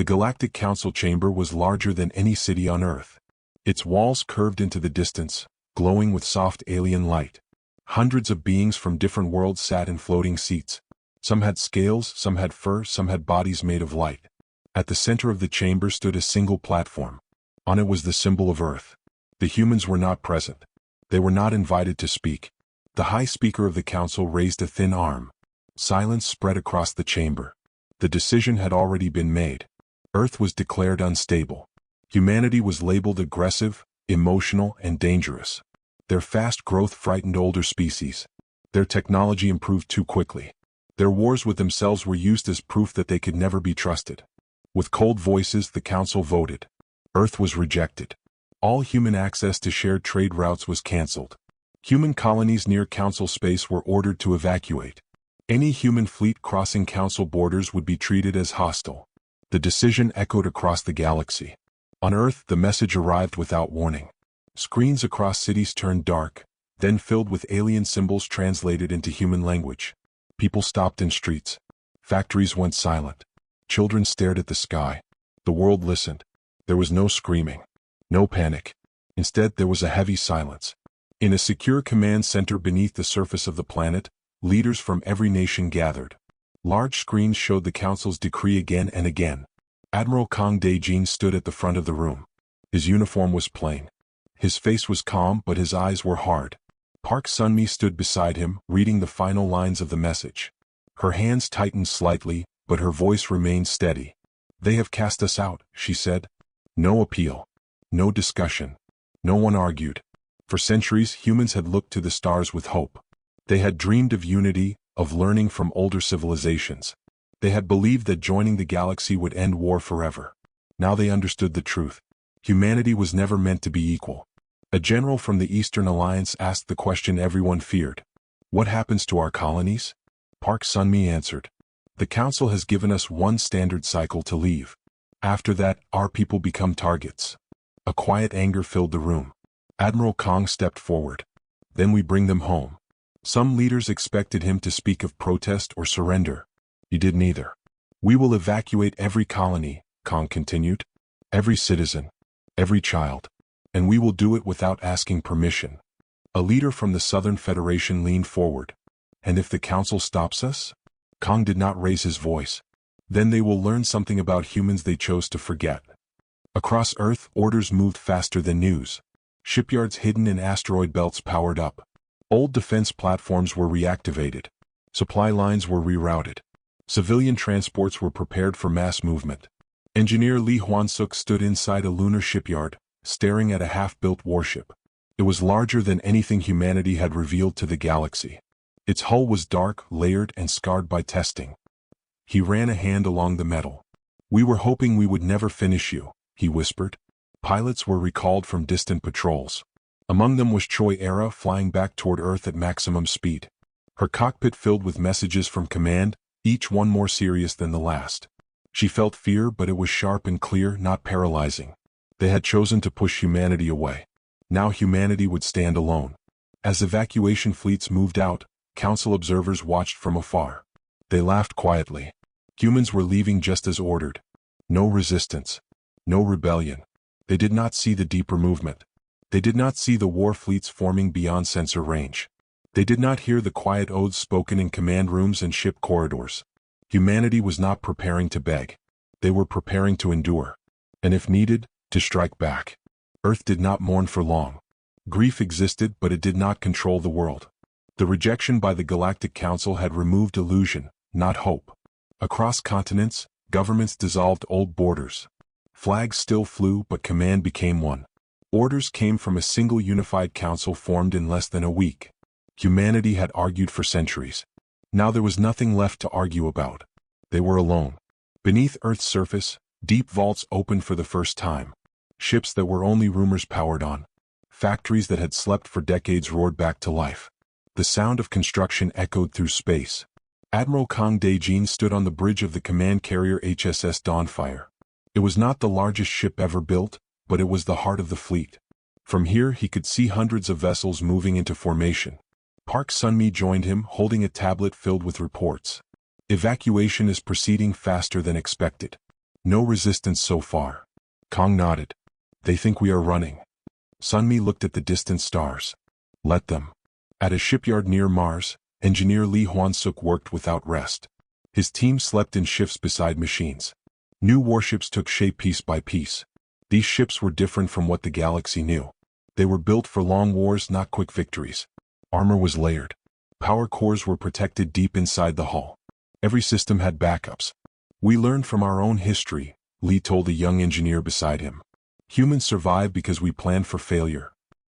The Galactic Council chamber was larger than any city on Earth. Its walls curved into the distance, glowing with soft alien light. Hundreds of beings from different worlds sat in floating seats. Some had scales, some had fur, some had bodies made of light. At the center of the chamber stood a single platform. On it was the symbol of Earth. The humans were not present. They were not invited to speak. The High Speaker of the Council raised a thin arm. Silence spread across the chamber. The decision had already been made. Earth was declared unstable. Humanity was labeled aggressive, emotional, and dangerous. Their fast growth frightened older species. Their technology improved too quickly. Their wars with themselves were used as proof that they could never be trusted. With cold voices, the Council voted. Earth was rejected. All human access to shared trade routes was cancelled. Human colonies near Council space were ordered to evacuate. Any human fleet crossing Council borders would be treated as hostile. The decision echoed across the galaxy. On Earth, the message arrived without warning. Screens across cities turned dark, then filled with alien symbols translated into human language. People stopped in streets. Factories went silent. Children stared at the sky. The world listened. There was no screaming, no panic. Instead, there was a heavy silence. In a secure command center beneath the surface of the planet, leaders from every nation gathered. Large screens showed the Council's decree again and again. Admiral Kang Daejin stood at the front of the room. His uniform was plain. His face was calm, but his eyes were hard. Park Sunmi stood beside him, reading the final lines of the message. Her hands tightened slightly, but her voice remained steady. "They have cast us out," she said. No appeal. No discussion. No one argued. For centuries, humans had looked to the stars with hope. They had dreamed of unity, of learning from older civilizations. They had believed that joining the galaxy would end war forever. Now they understood the truth. Humanity was never meant to be equal. A general from the Eastern Alliance asked the question everyone feared. "What happens to our colonies?" Park Sunmi answered. "The Council has given us one standard cycle to leave. After that, our people become targets." A quiet anger filled the room. Admiral Kang stepped forward. "Then we bring them home." Some leaders expected him to speak of protest or surrender. He did neither. "We will evacuate every colony," Kang continued. "Every citizen. Every child. And we will do it without asking permission." A leader from the Southern Federation leaned forward. "And if the Council stops us?" Kang did not raise his voice. "Then they will learn something about humans they chose to forget." Across Earth, orders moved faster than news. Shipyards hidden in asteroid belts powered up. Old defense platforms were reactivated. Supply lines were rerouted. Civilian transports were prepared for mass movement. Engineer Lee Hwan-suk stood inside a lunar shipyard, staring at a half-built warship. It was larger than anything humanity had revealed to the galaxy. Its hull was dark, layered, and scarred by testing. He ran a hand along the metal. "We were hoping we would never finish you," he whispered. Pilots were recalled from distant patrols. Among them was Choi Era flying back toward Earth at maximum speed. Her cockpit filled with messages from command, each one more serious than the last. She felt fear, but it was sharp and clear, not paralyzing. They had chosen to push humanity away. Now humanity would stand alone. As evacuation fleets moved out, Council observers watched from afar. They laughed quietly. Humans were leaving just as ordered. No resistance. No rebellion. They did not see the deeper movement. They did not see the war fleets forming beyond sensor range. They did not hear the quiet oaths spoken in command rooms and ship corridors. Humanity was not preparing to beg. They were preparing to endure. And if needed, to strike back. Earth did not mourn for long. Grief existed, but it did not control the world. The rejection by the Galactic Council had removed illusion, not hope. Across continents, governments dissolved old borders. Flags still flew, but command became one. Orders came from a single unified council formed in less than a week. Humanity had argued for centuries. Now there was nothing left to argue about. They were alone. Beneath Earth's surface, deep vaults opened for the first time. Ships that were only rumors powered on. Factories that had slept for decades roared back to life. The sound of construction echoed through space. Admiral Kang Daejin stood on the bridge of the command carrier HSS Dawnfire. It was not the largest ship ever built, but it was the heart of the fleet. From here he could see hundreds of vessels moving into formation. Park Sunmi joined him, holding a tablet filled with reports. Evacuation is proceeding faster than expected. No resistance so far. Kong nodded. They think we are running. Sunmi looked at the distant stars. Let them. At a shipyard near Mars, engineer Lee Hwan-suk worked without rest. His team slept in shifts beside machines. New warships took shape piece by piece. These ships were different from what the galaxy knew. They were built for long wars, not quick victories. Armor was layered. Power cores were protected deep inside the hull. Every system had backups. We learned from our own history, Lee told a young engineer beside him. Humans survive because we plan for failure.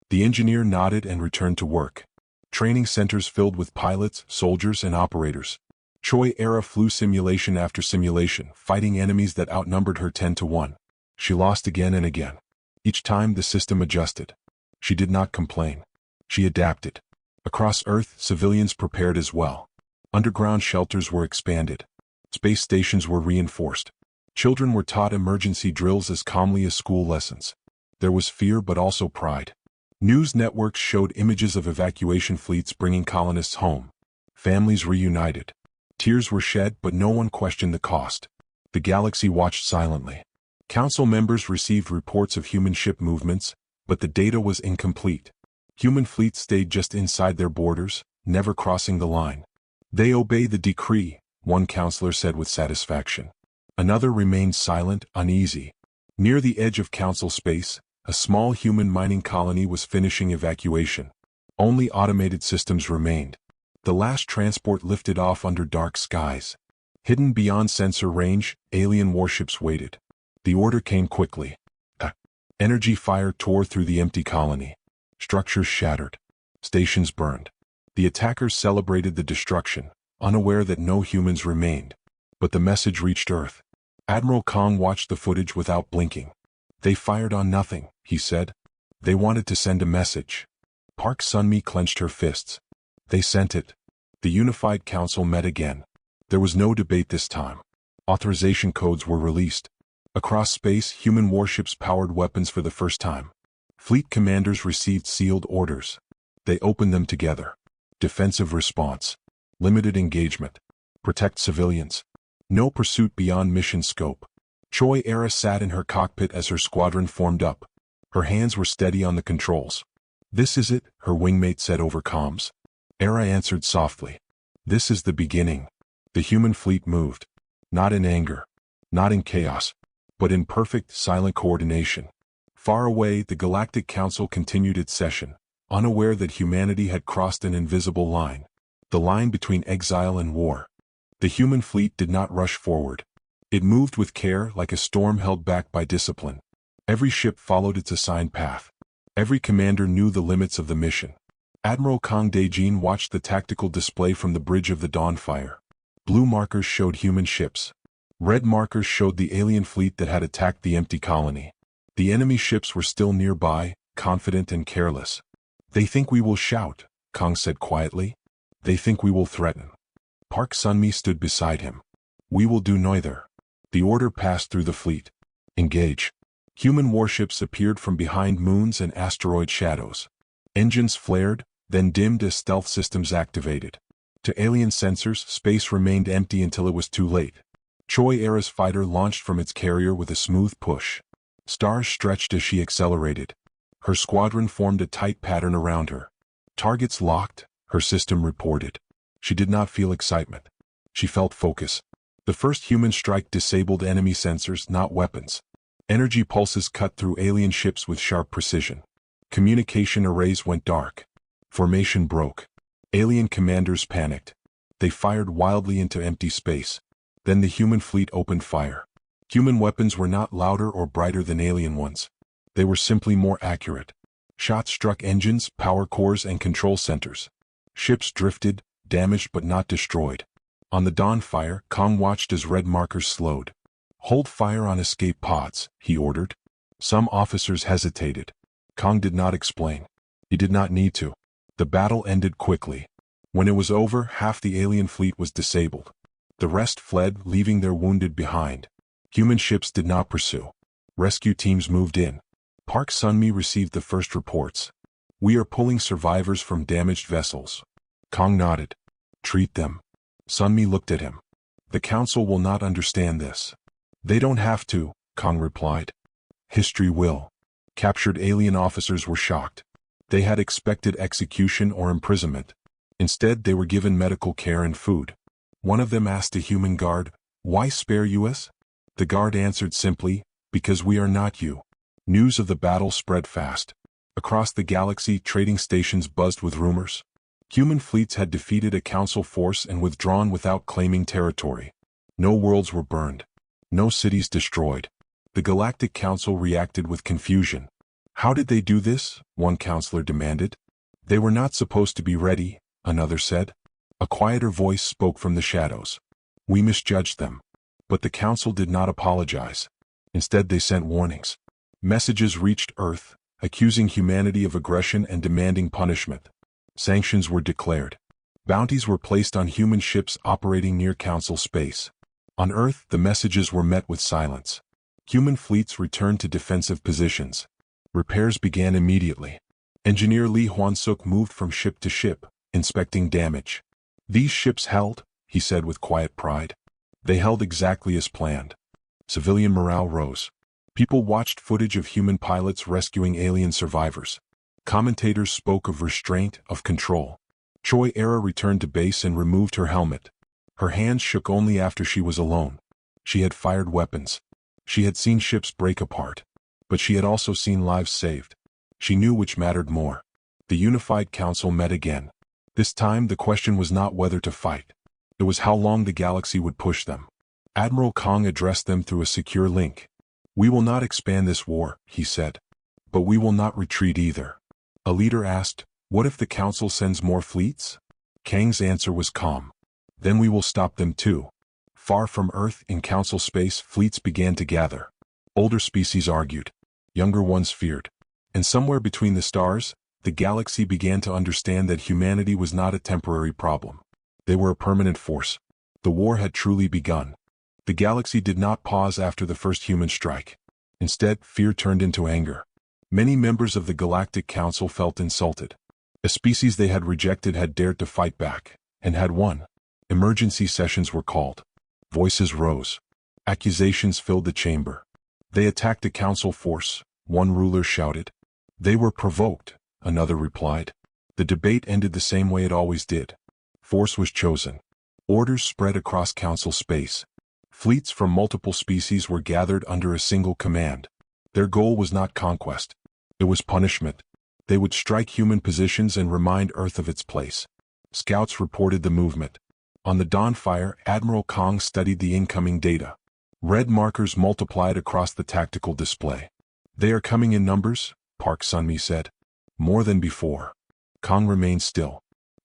The engineer nodded and returned to work. Training centers filled with pilots, soldiers, and operators. Choi-era flew simulation after simulation, fighting enemies that outnumbered her 10-1. She lost again and again. Each time the system adjusted. She did not complain. She adapted. Across Earth, civilians prepared as well. Underground shelters were expanded. Space stations were reinforced. Children were taught emergency drills as calmly as school lessons. There was fear but also pride. News networks showed images of evacuation fleets bringing colonists home. Families reunited. Tears were shed but no one questioned the cost. The galaxy watched silently. Council members received reports of human ship movements, but the data was incomplete. Human fleets stayed just inside their borders, never crossing the line. They obey the decree, one counselor said with satisfaction. Another remained silent, uneasy. Near the edge of council space, a small human mining colony was finishing evacuation. Only automated systems remained. The last transport lifted off under dark skies. Hidden beyond sensor range, alien warships waited. The order came quickly. Energy fire tore through the empty colony. Structures shattered. Stations burned. The attackers celebrated the destruction, unaware that no humans remained. But the message reached Earth. Admiral Kong watched the footage without blinking. They fired on nothing, he said. They wanted to send a message. Park Sun-mi clenched her fists. They sent it. The Unified Council met again. There was no debate this time. Authorization codes were released. Across space, human warships powered weapons for the first time. Fleet commanders received sealed orders. They opened them together. Defensive response. Limited engagement. Protect civilians. No pursuit beyond mission scope. Choi-era sat in her cockpit as her squadron formed up. Her hands were steady on the controls. This is it, her wingmate said over comms. Era answered softly. This is the beginning. The human fleet moved. Not in anger. Not in chaos. But in perfect, silent coordination. Far away, the Galactic Council continued its session, unaware that humanity had crossed an invisible line. The line between exile and war. The human fleet did not rush forward. It moved with care like a storm held back by discipline. Every ship followed its assigned path. Every commander knew the limits of the mission. Admiral Kang Dae-jin watched the tactical display from the bridge of the Dawnfire. Blue markers showed human ships. Red markers showed the alien fleet that had attacked the empty colony. The enemy ships were still nearby, confident and careless. They think we will shout, Kang said quietly. They think we will threaten. Park Sun-mi stood beside him. We will do neither. The order passed through the fleet. Engage. Human warships appeared from behind moons and asteroid shadows. Engines flared, then dimmed as stealth systems activated. To alien sensors, space remained empty until it was too late. Choi-era's fighter launched from its carrier with a smooth push. Stars stretched as she accelerated. Her squadron formed a tight pattern around her. Targets locked, her system reported. She did not feel excitement. She felt focus. The first human strike disabled enemy sensors, not weapons. Energy pulses cut through alien ships with sharp precision. Communication arrays went dark. Formation broke. Alien commanders panicked. They fired wildly into empty space. Then the human fleet opened fire. Human weapons were not louder or brighter than alien ones. They were simply more accurate. Shots struck engines, power cores, and control centers. Ships drifted, damaged but not destroyed. On the Dawnfire, Kang watched as red markers slowed. Hold fire on escape pods, he ordered. Some officers hesitated. Kang did not explain. He did not need to. The battle ended quickly. When it was over, half the alien fleet was disabled. The rest fled, leaving their wounded behind. Human ships did not pursue. Rescue teams moved in. Park Sun-mi received the first reports. We are pulling survivors from damaged vessels. Kang nodded. Treat them. Sun-mi looked at him. The council will not understand this. They don't have to, Kang replied. History will. Captured alien officers were shocked. They had expected execution or imprisonment. Instead, they were given medical care and food. One of them asked a human guard, "Why spare you us?" The guard answered simply, "Because we are not you." News of the battle spread fast. Across the galaxy, trading stations buzzed with rumors. Human fleets had defeated a council force and withdrawn without claiming territory. No worlds were burned. No cities destroyed. The Galactic Council reacted with confusion. How did they do this? One counselor demanded. They were not supposed to be ready, another said. A quieter voice spoke from the shadows. We misjudged them. But the council did not apologize. Instead, they sent warnings. Messages reached Earth, accusing humanity of aggression and demanding punishment. Sanctions were declared. Bounties were placed on human ships operating near council space. On Earth, the messages were met with silence. Human fleets returned to defensive positions. Repairs began immediately. Engineer Lee Hwan-suk moved from ship to ship, inspecting damage. These ships held, he said with quiet pride. They held exactly as planned. Civilian morale rose. People watched footage of human pilots rescuing alien survivors. Commentators spoke of restraint, of control. Choi Era returned to base and removed her helmet. Her hands shook only after she was alone. She had fired weapons. She had seen ships break apart. But she had also seen lives saved. She knew which mattered more. The Unified Council met again. This time the question was not whether to fight. It was how long the galaxy would push them. Admiral Kang addressed them through a secure link. We will not expand this war, he said. But we will not retreat either. A leader asked, what if the Council sends more fleets? Kang's answer was calm. Then we will stop them too. Far from Earth, in Council space, fleets began to gather. Older species argued. Younger ones feared. And somewhere between the stars, the galaxy began to understand that humanity was not a temporary problem. They were a permanent force. The war had truly begun. The galaxy did not pause after the first human strike. Instead, fear turned into anger. Many members of the Galactic Council felt insulted. A species they had rejected had dared to fight back, and had won. Emergency sessions were called. Voices rose. Accusations filled the chamber. They attacked a council force, one ruler shouted. They were provoked, another replied. The debate ended the same way it always did. Force was chosen. Orders spread across council space. Fleets from multiple species were gathered under a single command. Their goal was not conquest. It was punishment. They would strike human positions and remind Earth of its place. Scouts reported the movement. On the Dawnfire, Admiral Kang studied the incoming data. Red markers multiplied across the tactical display. They are coming in numbers, Park Sunmi said. More than before. Kang remained still.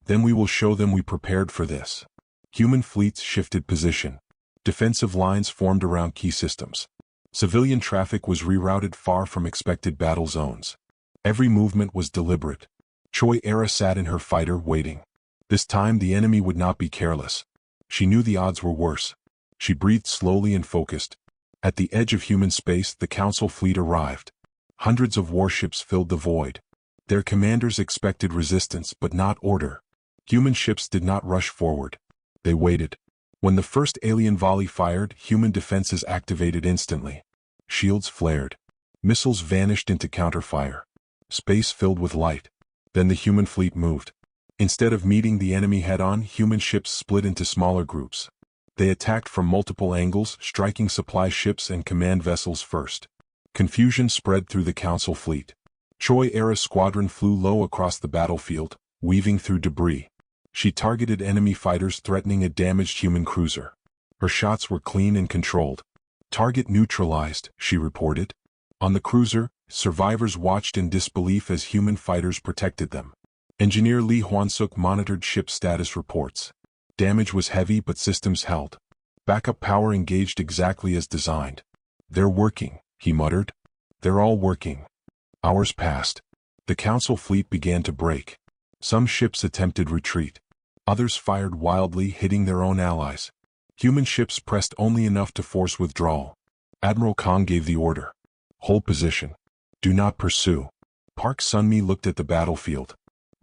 Then we will show them we prepared for this. Human fleets shifted position. Defensive lines formed around key systems. Civilian traffic was rerouted far from expected battle zones. Every movement was deliberate. Choi Era sat in her fighter waiting. This time the enemy would not be careless. She knew the odds were worse. She breathed slowly and focused. At the edge of human space, the Council fleet arrived. Hundreds of warships filled the void. Their commanders expected resistance but not order. Human ships did not rush forward. They waited. When the first alien volley fired, human defenses activated instantly. Shields flared. Missiles vanished into counterfire. Space filled with light. Then the human fleet moved. Instead of meeting the enemy head-on, human ships split into smaller groups. They attacked from multiple angles, striking supply ships and command vessels first. Confusion spread through the Council fleet. Choi Era's squadron flew low across the battlefield, weaving through debris. She targeted enemy fighters threatening a damaged human cruiser. Her shots were clean and controlled. Target neutralized, she reported. On the cruiser, survivors watched in disbelief as human fighters protected them. Engineer Lee Hwan-suk monitored ship status reports. Damage was heavy but systems held. Backup power engaged exactly as designed. They're working, he muttered. They're all working. Hours passed. The Council fleet began to break. Some ships attempted retreat. Others fired wildly, hitting their own allies. Human ships pressed only enough to force withdrawal. Admiral Kang gave the order. Hold position. Do not pursue. Park Sunmi looked at the battlefield.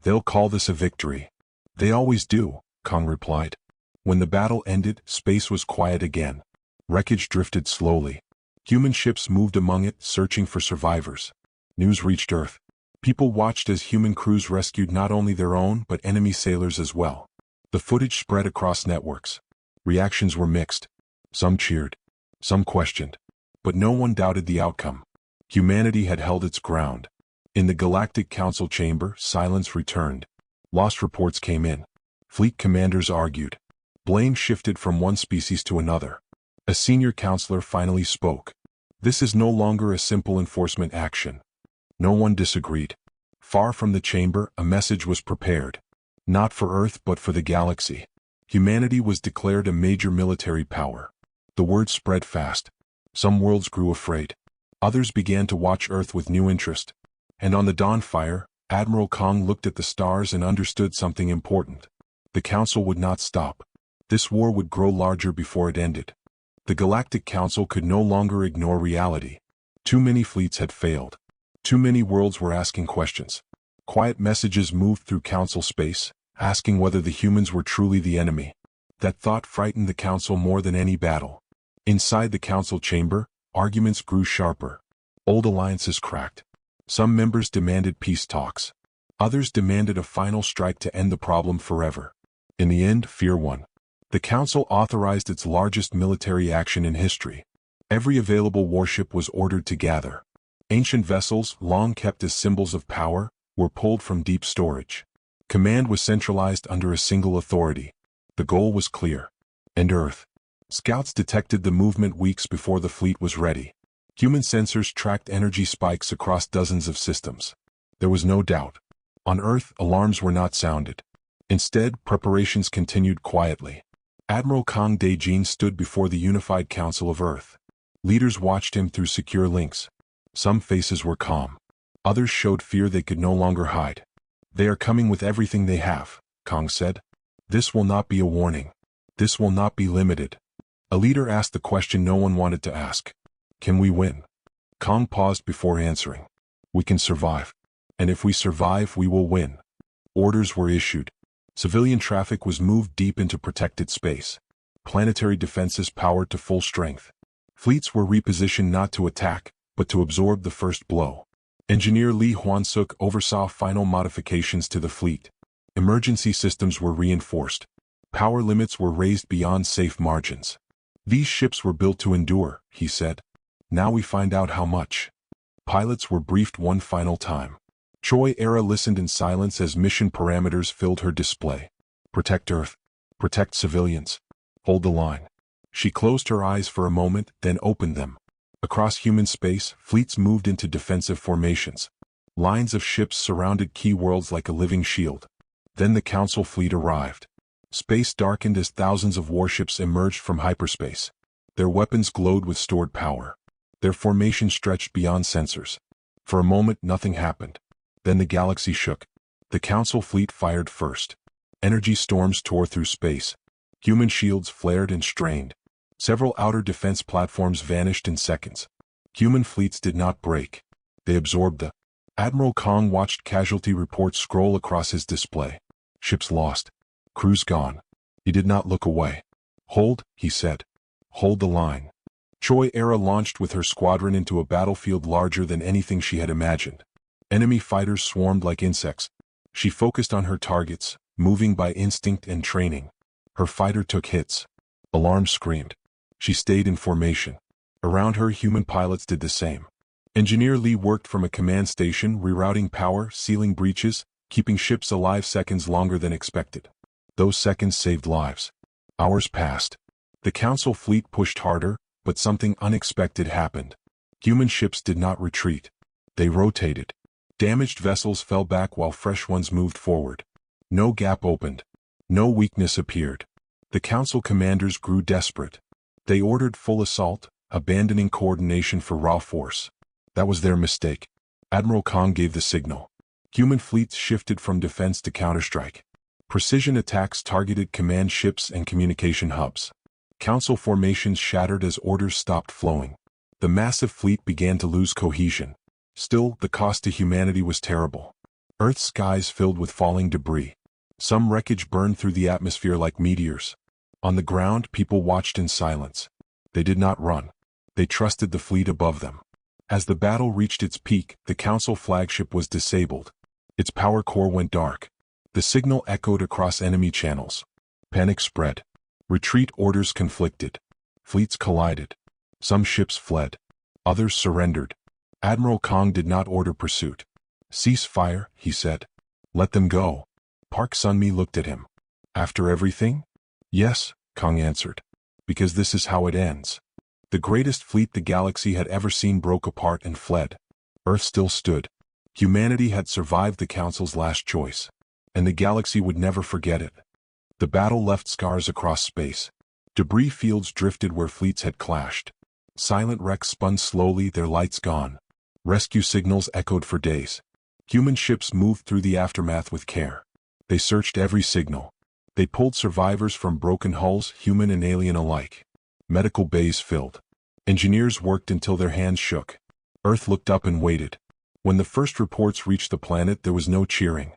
They'll call this a victory. They always do, Kang replied. When the battle ended, space was quiet again. Wreckage drifted slowly. Human ships moved among it, searching for survivors. News reached Earth. People watched as human crews rescued not only their own but enemy sailors as well. The footage spread across networks. Reactions were mixed. Some cheered. Some questioned. But no one doubted the outcome. Humanity had held its ground. In the Galactic Council chamber, silence returned. Lost reports came in. Fleet commanders argued. Blame shifted from one species to another. A senior counselor finally spoke. This is no longer a simple enforcement action. No one disagreed. Far from the chamber, a message was prepared. Not for Earth but for the galaxy. Humanity was declared a major military power. The word spread fast. Some worlds grew afraid. Others began to watch Earth with new interest. And on the dawn fire, Admiral Kong looked at the stars and understood something important. The Council would not stop. This war would grow larger before it ended. The Galactic Council could no longer ignore reality. Too many fleets had failed. Too many worlds were asking questions. Quiet messages moved through Council space, asking whether the humans were truly the enemy. That thought frightened the Council more than any battle. Inside the Council chamber, arguments grew sharper. Old alliances cracked. Some members demanded peace talks. Others demanded a final strike to end the problem forever. In the end, fear won. The Council authorized its largest military action in history. Every available warship was ordered to gather. Ancient vessels, long kept as symbols of power, were pulled from deep storage. Command was centralized under a single authority. The goal was clear. And Earth. Scouts detected the movement weeks before the fleet was ready. Human sensors tracked energy spikes across dozens of systems. There was no doubt. On Earth, alarms were not sounded. Instead, preparations continued quietly. Admiral Kang Daejin stood before the unified Council of Earth. Leaders watched him through secure links. Some faces were calm. Others showed fear they could no longer hide. They are coming with everything they have, Kang said. This will not be a warning. This will not be limited. A leader asked the question no one wanted to ask. Can we win? Kang paused before answering. We can survive. And if we survive, we will win. Orders were issued. Civilian traffic was moved deep into protected space. Planetary defenses powered to full strength. Fleets were repositioned not to attack, but to absorb the first blow. Engineer Lee Hwan-suk oversaw final modifications to the fleet. Emergency systems were reinforced. Power limits were raised beyond safe margins. These ships were built to endure, he said. Now we find out how much. Pilots were briefed one final time. Choi Era listened in silence as mission parameters filled her display. Protect Earth. Protect civilians. Hold the line. She closed her eyes for a moment, then opened them. Across human space, fleets moved into defensive formations. Lines of ships surrounded key worlds like a living shield. Then the Council fleet arrived. Space darkened as thousands of warships emerged from hyperspace. Their weapons glowed with stored power. Their formation stretched beyond sensors. For a moment, nothing happened. Then the galaxy shook. The Council fleet fired first. Energy storms tore through space. Human shields flared and strained. Several outer defense platforms vanished in seconds. Human fleets did not break. They absorbed the. Admiral Kong watched casualty reports scroll across his display. Ships lost. Crews gone. He did not look away. Hold, he said. Hold the line. Choi Era launched with her squadron into a battlefield larger than anything she had imagined. Enemy fighters swarmed like insects. She focused on her targets, moving by instinct and training. Her fighter took hits. Alarms screamed. She stayed in formation. Around her, human pilots did the same. Engineer Lee worked from a command station, rerouting power, sealing breaches, keeping ships alive seconds longer than expected. Those seconds saved lives. Hours passed. The Council fleet pushed harder, but something unexpected happened. Human ships did not retreat. They rotated. Damaged vessels fell back while fresh ones moved forward. No gap opened. No weakness appeared. The Council commanders grew desperate. They ordered full assault, abandoning coordination for raw force. That was their mistake. Admiral Kong gave the signal. Human fleets shifted from defense to counterstrike. Precision attacks targeted command ships and communication hubs. Council formations shattered as orders stopped flowing. The massive fleet began to lose cohesion. Still, the cost to humanity was terrible. Earth's skies filled with falling debris. Some wreckage burned through the atmosphere like meteors. On the ground, people watched in silence. They did not run. They trusted the fleet above them. As the battle reached its peak, the Council flagship was disabled. Its power core went dark. The signal echoed across enemy channels. Panic spread. Retreat orders conflicted. Fleets collided. Some ships fled. Others surrendered. Admiral Kong did not order pursuit. "Cease fire," he said. "Let them go." Park Sun-mi looked at him. "After everything?" "Yes," Kong answered. "Because this is how it ends." The greatest fleet the galaxy had ever seen broke apart and fled. Earth still stood. Humanity had survived the Council's last choice. And the galaxy would never forget it. The battle left scars across space. Debris fields drifted where fleets had clashed. Silent wrecks spun slowly, their lights gone. Rescue signals echoed for days. Human ships moved through the aftermath with care. They searched every signal. They pulled survivors from broken hulls, human and alien alike. Medical bays filled. Engineers worked until their hands shook. Earth looked up and waited. When the first reports reached the planet, there was no cheering.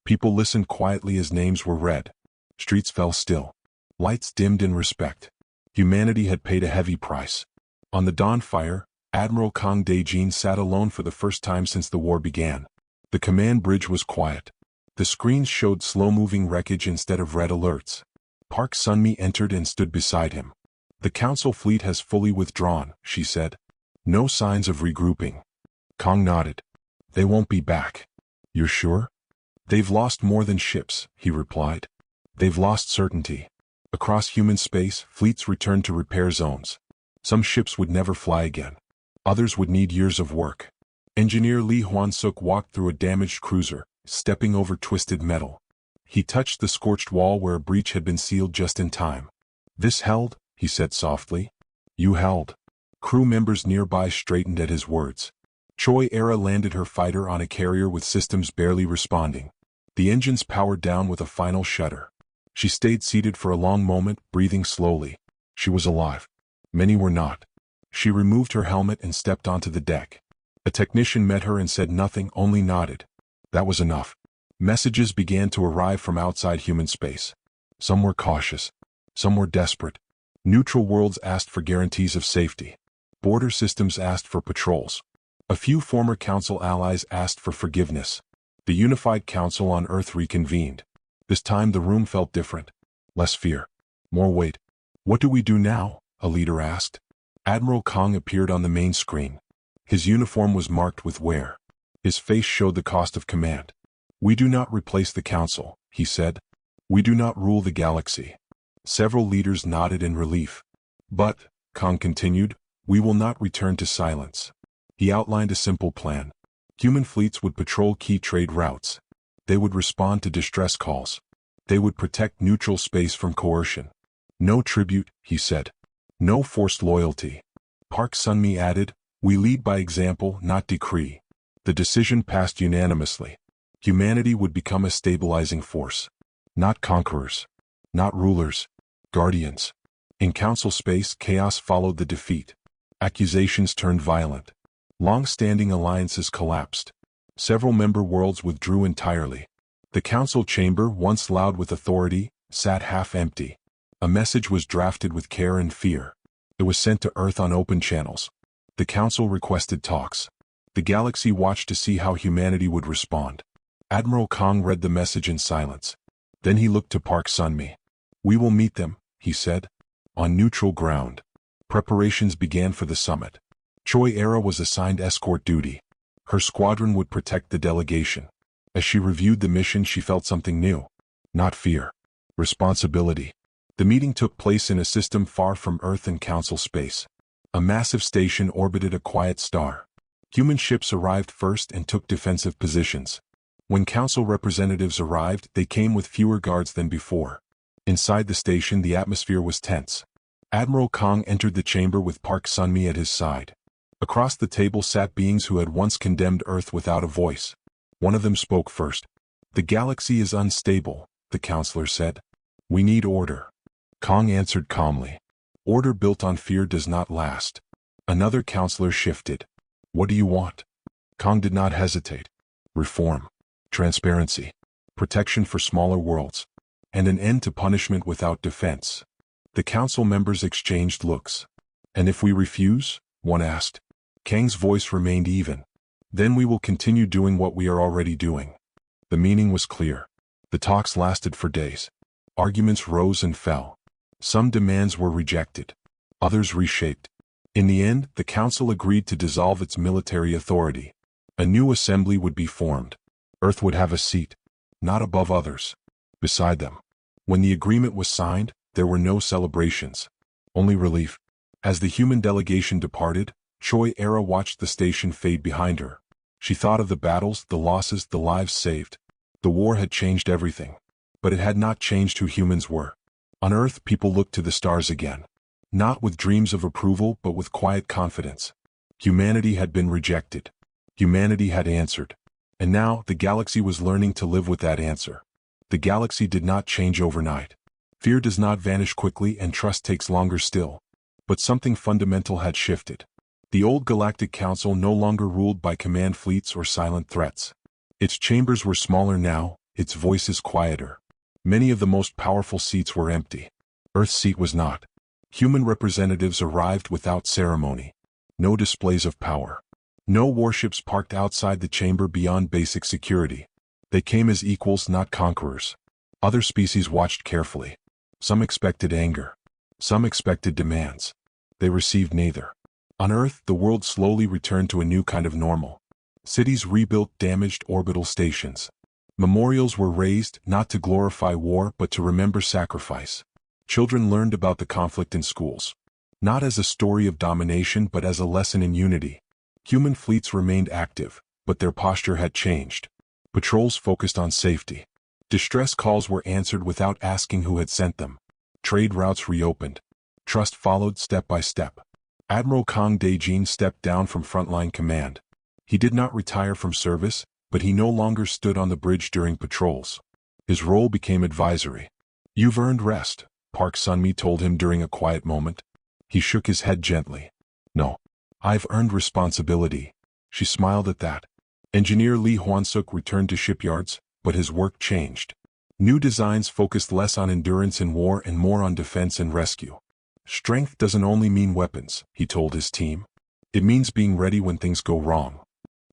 People listened quietly as names were read. Streets fell still. Lights dimmed in respect. Humanity had paid a heavy price. On the dawn fire, Admiral Kang Daejin sat alone for the first time since the war began. The command bridge was quiet. The screens showed slow-moving wreckage instead of red alerts. Park Sun-mi entered and stood beside him. "The Council fleet has fully withdrawn," she said. "No signs of regrouping." Kang nodded. "They won't be back." "You're sure?" "They've lost more than ships," he replied. "They've lost certainty." Across human space, fleets returned to repair zones. Some ships would never fly again. Others would need years of work. Engineer Lee Hwan-suk walked through a damaged cruiser, stepping over twisted metal. He touched the scorched wall where a breach had been sealed just in time. "This held," he said softly. "You held." Crew members nearby straightened at his words. Choi Era landed her fighter on a carrier with systems barely responding. The engines powered down with a final shudder. She stayed seated for a long moment, breathing slowly. She was alive. Many were not. She removed her helmet and stepped onto the deck. A technician met her and said nothing, only nodded. That was enough. Messages began to arrive from outside human space. Some were cautious. Some were desperate. Neutral worlds asked for guarantees of safety. Border systems asked for patrols. A few former Council allies asked for forgiveness. The unified Council on Earth reconvened. This time the room felt different. Less fear. More weight. "What do we do now?" a leader asked. Admiral Kang appeared on the main screen. His uniform was marked with wear. His face showed the cost of command. "We do not replace the Council," he said. "We do not rule the galaxy." Several leaders nodded in relief. "But," Kang continued, "we will not return to silence." He outlined a simple plan. Human fleets would patrol key trade routes. They would respond to distress calls. They would protect neutral space from coercion. "No tribute," he said. "No forced loyalty." Park Sun-mi added, "We lead by example, not decree." The decision passed unanimously. Humanity would become a stabilizing force. Not conquerors. Not rulers. Guardians. In Council space, chaos followed the defeat. Accusations turned violent. Long-standing alliances collapsed. Several member worlds withdrew entirely. The Council chamber, once loud with authority, sat half empty. A message was drafted with care and fear. It was sent to Earth on open channels. The Council requested talks. The galaxy watched to see how humanity would respond. Admiral Kang read the message in silence. Then he looked to Park Sun-mi. "We will meet them," he said. "On neutral ground." Preparations began for the summit. Choi Era was assigned escort duty. Her squadron would protect the delegation. As she reviewed the mission, she felt something new. Not fear. Responsibility. The meeting took place in a system far from Earth and Council space. A massive station orbited a quiet star. Human ships arrived first and took defensive positions. When Council representatives arrived, they came with fewer guards than before. Inside the station, the atmosphere was tense. Admiral Kang entered the chamber with Park Sun-mi at his side. Across the table sat beings who had once condemned Earth without a voice. One of them spoke first. "The galaxy is unstable," the counselor said. "We need order." Kang answered calmly. "Order built on fear does not last." Another counselor shifted. "What do you want?" Kang did not hesitate. "Reform. Transparency. Protection for smaller worlds. And an end to punishment without defense." The council members exchanged looks. And if we refuse? One asked. Kang's voice remained even. Then we will continue doing what we are already doing. The meaning was clear. The talks lasted for days. Arguments rose and fell. Some demands were rejected. Others reshaped. In the end, the council agreed to dissolve its military authority. A new assembly would be formed. Earth would have a seat, not above others, beside them. When the agreement was signed, there were no celebrations, only relief. As the human delegation departed, Choi Era watched the station fade behind her. She thought of the battles, the losses, the lives saved. The war had changed everything, but it had not changed who humans were. On Earth, people looked to the stars again. Not with dreams of approval, but with quiet confidence. Humanity had been rejected. Humanity had answered. And now, the galaxy was learning to live with that answer. The galaxy did not change overnight. Fear does not vanish quickly and trust takes longer still. But something fundamental had shifted. The old Galactic Council no longer ruled by command fleets or silent threats. Its chambers were smaller now, its voices quieter. Many of the most powerful seats were empty. Earth's seat was not. Human representatives arrived without ceremony. No displays of power. No warships parked outside the chamber beyond basic security. They came as equals, not conquerors. Other species watched carefully. Some expected anger. Some expected demands. They received neither. On Earth, the world slowly returned to a new kind of normal. Cities rebuilt damaged orbital stations. Memorials were raised, not to glorify war but to remember sacrifice. Children learned about the conflict in schools. Not as a story of domination but as a lesson in unity. Human fleets remained active, but their posture had changed. Patrols focused on safety. Distress calls were answered without asking who had sent them. Trade routes reopened. Trust followed step by step. Admiral Kang Daejin stepped down from frontline command. He did not retire from service, but he no longer stood on the bridge during patrols. His role became advisory. "You've earned rest," Park Sun-mi told him during a quiet moment. He shook his head gently. "No. I've earned responsibility." She smiled at that. Engineer Lee Hwan-suk returned to shipyards, but his work changed. New designs focused less on endurance in war and more on defense and rescue. "Strength doesn't only mean weapons," he told his team. "It means being ready when things go wrong."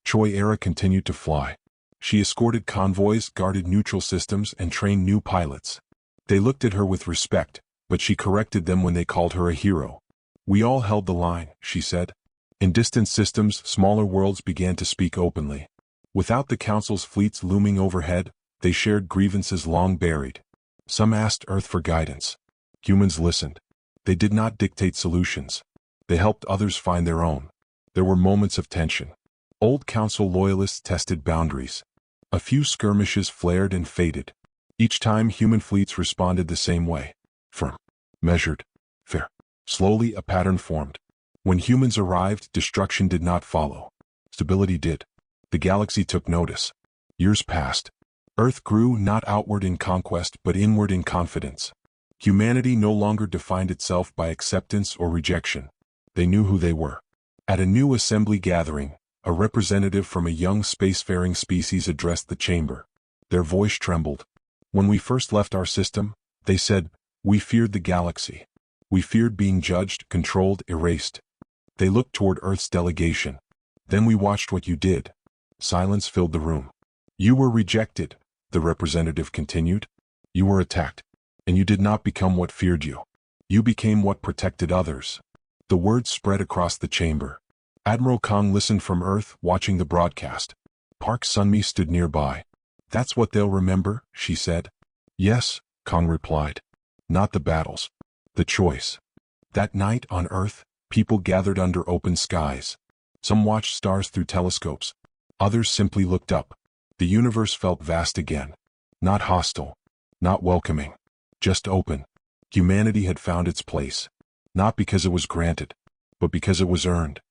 Choi Era continued to fly. She escorted convoys, guarded neutral systems, and trained new pilots. They looked at her with respect, but she corrected them when they called her a hero. "We all held the line," she said. In distant systems, smaller worlds began to speak openly. Without the Council's fleets looming overhead, they shared grievances long buried. Some asked Earth for guidance. Humans listened. They did not dictate solutions. They helped others find their own. There were moments of tension. Old Council loyalists tested boundaries. A few skirmishes flared and faded. Each time human fleets responded the same way. Firm. Measured. Fair. Slowly a pattern formed. When humans arrived, destruction did not follow. Stability did. The galaxy took notice. Years passed. Earth grew not outward in conquest but inward in confidence. Humanity no longer defined itself by acceptance or rejection. They knew who they were. At a new assembly gathering, a representative from a young spacefaring species addressed the chamber. Their voice trembled. "When we first left our system," they said, "we feared the galaxy. We feared being judged, controlled, erased." They looked toward Earth's delegation. "Then we watched what you did." Silence filled the room. "You were rejected," the representative continued. "You were attacked. And you did not become what feared you. You became what protected others." The words spread across the chamber. Admiral Kang listened from Earth, watching the broadcast. Park Sun-mi stood nearby. "That's what they'll remember," she said. "Yes," Kang replied. "Not the battles. The choice." That night on Earth, people gathered under open skies. Some watched stars through telescopes. Others simply looked up. The universe felt vast again. Not hostile. Not welcoming. Just open. Humanity had found its place. Not because it was granted, but because it was earned.